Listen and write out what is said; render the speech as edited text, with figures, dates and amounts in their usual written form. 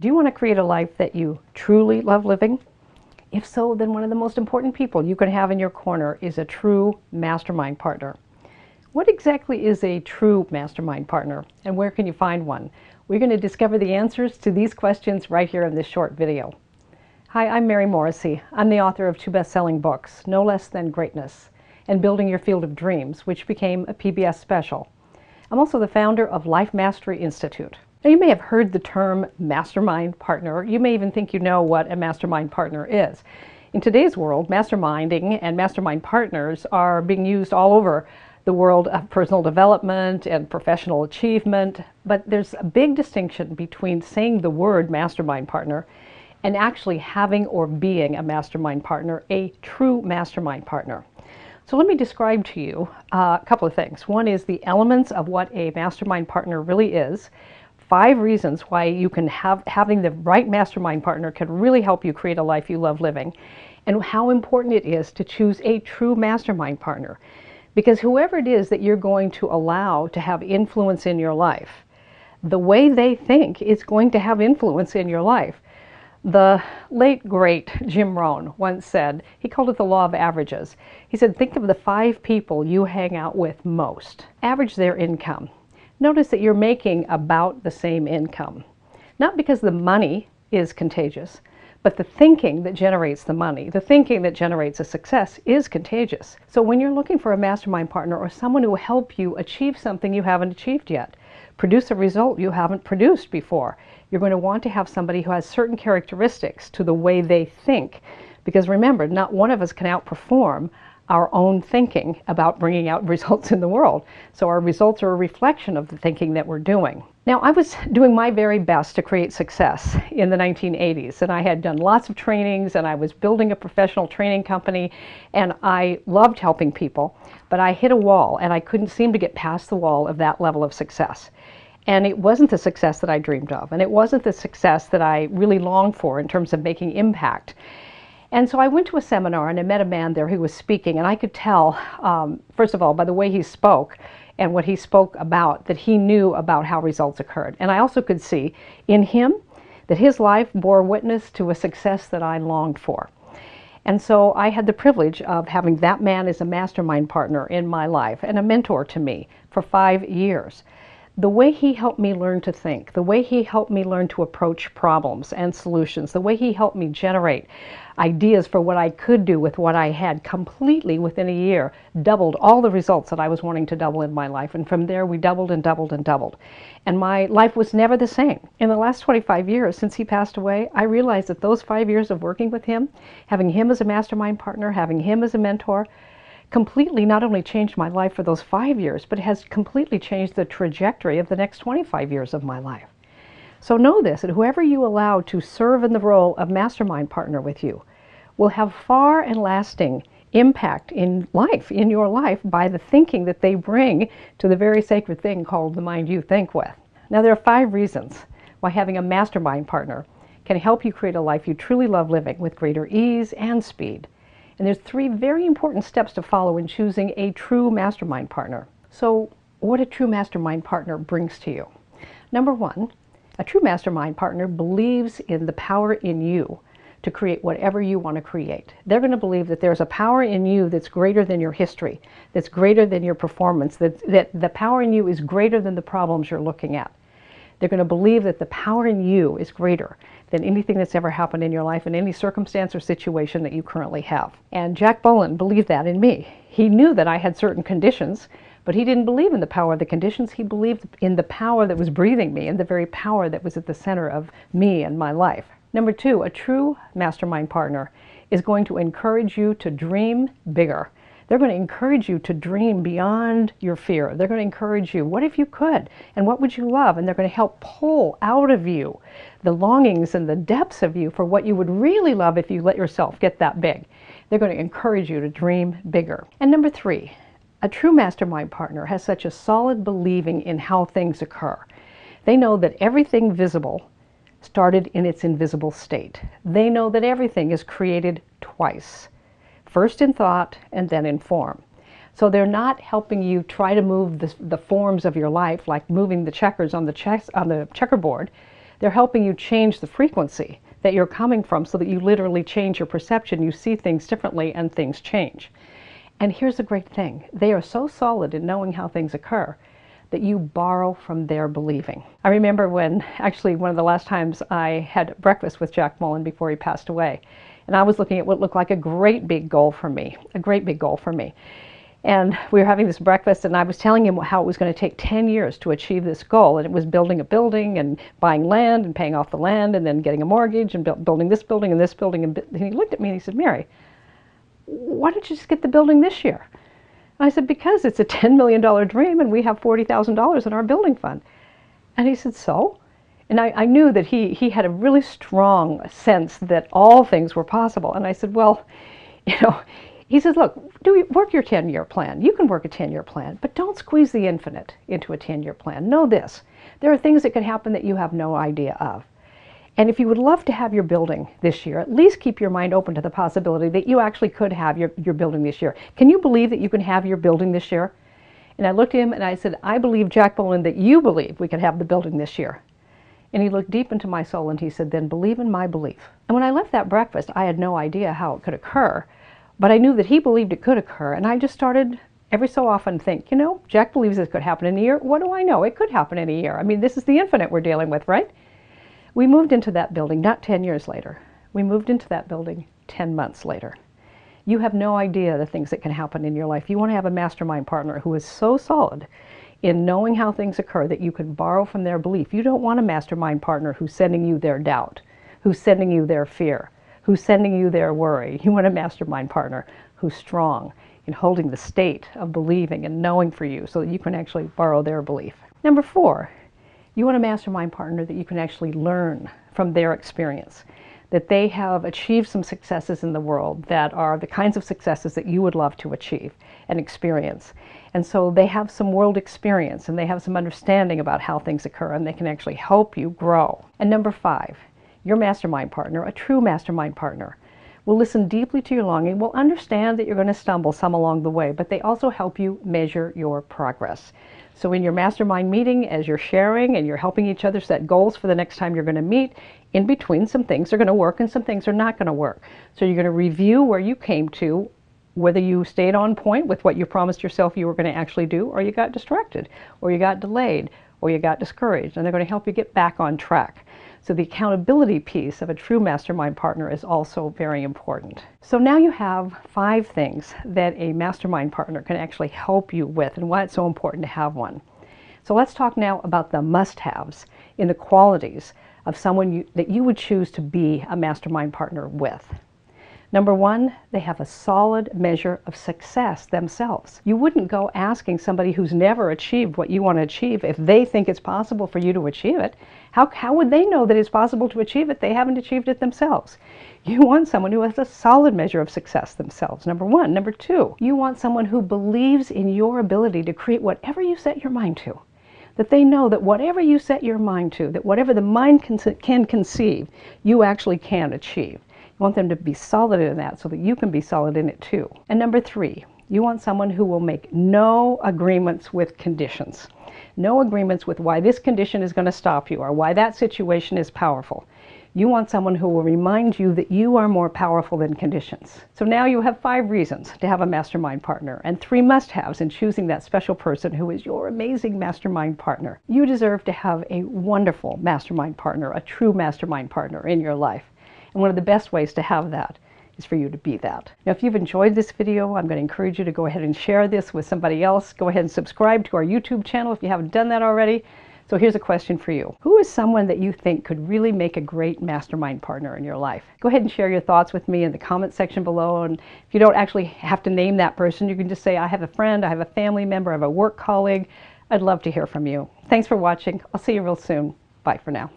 Do you want to create a life that you truly love living? If so, then one of the most important people you can have in your corner is a true mastermind partner. What exactly is a true mastermind partner, and where can you find one? We're going to discover the answers to these questions right here in this short video. Hi, I'm Mary Morrissey. I'm the author of 2 best-selling books, No Less Than Greatness and Building Your Field of Dreams, which became a PBS special. I'm also the founder of Life Mastery Institute. Now, you may have heard the term mastermind partner. You may even think you know what a mastermind partner is. In today's world, masterminding and mastermind partners are being used all over the world of personal development and professional achievement, but there's a big distinction between saying the word mastermind partner and actually having or being a mastermind partner, a true mastermind partner. So let me describe to you a couple of things. One is the elements of what a mastermind partner really is. 5 reasons why you can having the right mastermind partner can really help you create a life you love living, and how important it is to choose a true mastermind partner. Because whoever it is that you're going to allow to have influence in your life, the way they think is going to have influence in your life. The late, great Jim Rohn once said, he called it the law of averages. He said, think of the 5 people you hang out with most. Average their income. Notice that you're making about the same income. Not because the money is contagious, but the thinking that generates the money, the thinking that generates a success is contagious. So when you're looking for a mastermind partner or someone who will help you achieve something you haven't achieved yet, produce a result you haven't produced before, you're going to want to have somebody who has certain characteristics to the way they think. Because remember, not one of us can outperform our own thinking about bringing out results in the world. So our results are a reflection of the thinking that we're doing. Now, I was doing my very best to create success in the 1980s, and I had done lots of trainings, and I was building a professional training company, and I loved helping people, but I hit a wall, and I couldn't seem to get past the wall of that level of success. And it wasn't the success that I dreamed of, and it wasn't the success that I really longed for in terms of making impact. And so I went to a seminar and I met a man there who was speaking, and I could tell, first of all, by the way he spoke and what he spoke about, that he knew about how results occurred. And I also could see in him that his life bore witness to a success that I longed for. And so I had the privilege of having that man as a mastermind partner in my life and a mentor to me for 5 years. The way he helped me learn to think, the way he helped me learn to approach problems and solutions, the way he helped me generate ideas for what I could do with what I had completely within a year, doubled all the results that I was wanting to double in my life. And from there, we doubled and doubled and doubled. And my life was never the same. In the last 25 years since he passed away, I realized that those 5 years of working with him, having him as a mastermind partner, having him as a mentor, completely not only changed my life for those 5 years, but has completely changed the trajectory of the next 25 years of my life. So know this, that whoever you allow to serve in the role of mastermind partner with you will have far and lasting impact in life, in your life, by the thinking that they bring to the very sacred thing called the mind you think with. Now, there are 5 reasons why having a mastermind partner can help you create a life you truly love living with greater ease and speed. And there's 3 very important steps to follow in choosing a true mastermind partner. So what a true mastermind partner brings to you. Number 1, a true mastermind partner believes in the power in you to create whatever you want to create. They're going to believe that there's a power in you that's greater than your history, that's greater than your performance, that the power in you is greater than the problems you're looking at. They're going to believe that the power in you is greater than anything that's ever happened in your life in any circumstance or situation that you currently have. And Jack Boland believed that in me. He knew that I had certain conditions, but he didn't believe in the power of the conditions. He believed in the power that was breathing me and the very power that was at the center of me and my life. Number 2, a true mastermind partner is going to encourage you to dream bigger. They're going to encourage you to dream beyond your fear. They're going to encourage you, what if you could? And what would you love? And they're going to help pull out of you the longings and the depths of you for what you would really love if you let yourself get that big. They're going to encourage you to dream bigger. And number 3, a true mastermind partner has such a solid believing in how things occur. They know that everything visible started in its invisible state. They know that everything is created twice. First in thought and then in form. So they're not helping you try to move the forms of your life like moving the checkers on the checkerboard. They're helping you change the frequency that you're coming from so that you literally change your perception. You see things differently and things change. And here's the great thing. They are so solid in knowing how things occur that you borrow from their believing. I remember when, actually one of the last times I had breakfast with Jack Mullen before he passed away, and I was looking at what looked like a great big goal for me, And we were having this breakfast, and I was telling him how it was going to take 10 years to achieve this goal. And it was building a building and buying land and paying off the land and then getting a mortgage and building this building and this building. And he looked at me and he said, "Mary, why don't you just get the building this year?" And I said, "Because it's a $10 million dream and we have $40,000 in our building fund." And he said, "So?" And I knew that he had a really strong sense that all things were possible. And I said, "Well, he says, look, work your 10-year plan. You can work a 10-year plan, but don't squeeze the infinite into a 10-year plan. Know this, there are things that can happen that you have no idea of. And if you would love to have your building this year, at least keep your mind open to the possibility that you actually could have your building this year. Can you believe that you can have your building this year?" And I looked at him and I said, "I believe, Jack Mullen, that you believe we could have the building this year." And he looked deep into my soul and he said, "Then believe in my belief." And when I left that breakfast, I had no idea how it could occur. But I knew that he believed it could occur, and I just started every so often think, Jack believes this could happen in a year. What do I know? It could happen in a year. I mean, this is the infinite we're dealing with, right? We moved into that building not 10 years later. We moved into that building 10 months later. You have no idea the things that can happen in your life. You want to have a mastermind partner who is so solid in knowing how things occur that you can borrow from their belief. You don't want a mastermind partner who's sending you their doubt, who's sending you their fear, who's sending you their worry. You want a mastermind partner who's strong in holding the state of believing and knowing for you so that you can actually borrow their belief. Number 4, you want a mastermind partner that you can actually learn from their experience, that they have achieved some successes in the world that are the kinds of successes that you would love to achieve and experience. And so they have some world experience and they have some understanding about how things occur, and they can actually help you grow. And number 5, your mastermind partner, a true mastermind partner, will listen deeply to your longing, will understand that you're going to stumble some along the way, but they also help you measure your progress. So in your mastermind meeting, as you're sharing and you're helping each other set goals for the next time you're going to meet, in between some things are going to work and some things are not going to work. So you're going to review where you came to, whether you stayed on point with what you promised yourself you were going to actually do, or you got distracted, or you got delayed, or you got discouraged, and they're going to help you get back on track. So the accountability piece of a true mastermind partner is also very important. So now you have 5 things that a mastermind partner can actually help you with and why it's so important to have one. So let's talk now about the must-haves in the qualities of someone that you would choose to be a mastermind partner with. Number 1, they have a solid measure of success themselves. You wouldn't go asking somebody who's never achieved what you want to achieve if they think it's possible for you to achieve it. How would they know that it's possible to achieve it? They haven't achieved it themselves. You want someone who has a solid measure of success themselves, number 1. Number 2, you want someone who believes in your ability to create whatever you set your mind to. That they know that whatever you set your mind to, that whatever the mind can conceive, you actually can achieve. You want them to be solid in that so that you can be solid in it too. And number 3, you want someone who will make no agreements with conditions. No agreements with why this condition is going to stop you or why that situation is powerful. You want someone who will remind you that you are more powerful than conditions. So now you have 5 reasons to have a mastermind partner and 3 must-haves in choosing that special person who is your amazing mastermind partner. You deserve to have a wonderful mastermind partner, a true mastermind partner in your life. And one of the best ways to have that is for you to be that. Now, if you've enjoyed this video, I'm going to encourage you to go ahead and share this with somebody else. Go ahead and subscribe to our YouTube channel if you haven't done that already. So here's a question for you. Who is someone that you think could really make a great mastermind partner in your life? Go ahead and share your thoughts with me in the comment section below. And if you don't actually have to name that person, you can just say, I have a friend, I have a family member, I have a work colleague. I'd love to hear from you. Thanks for watching. I'll see you real soon. Bye for now.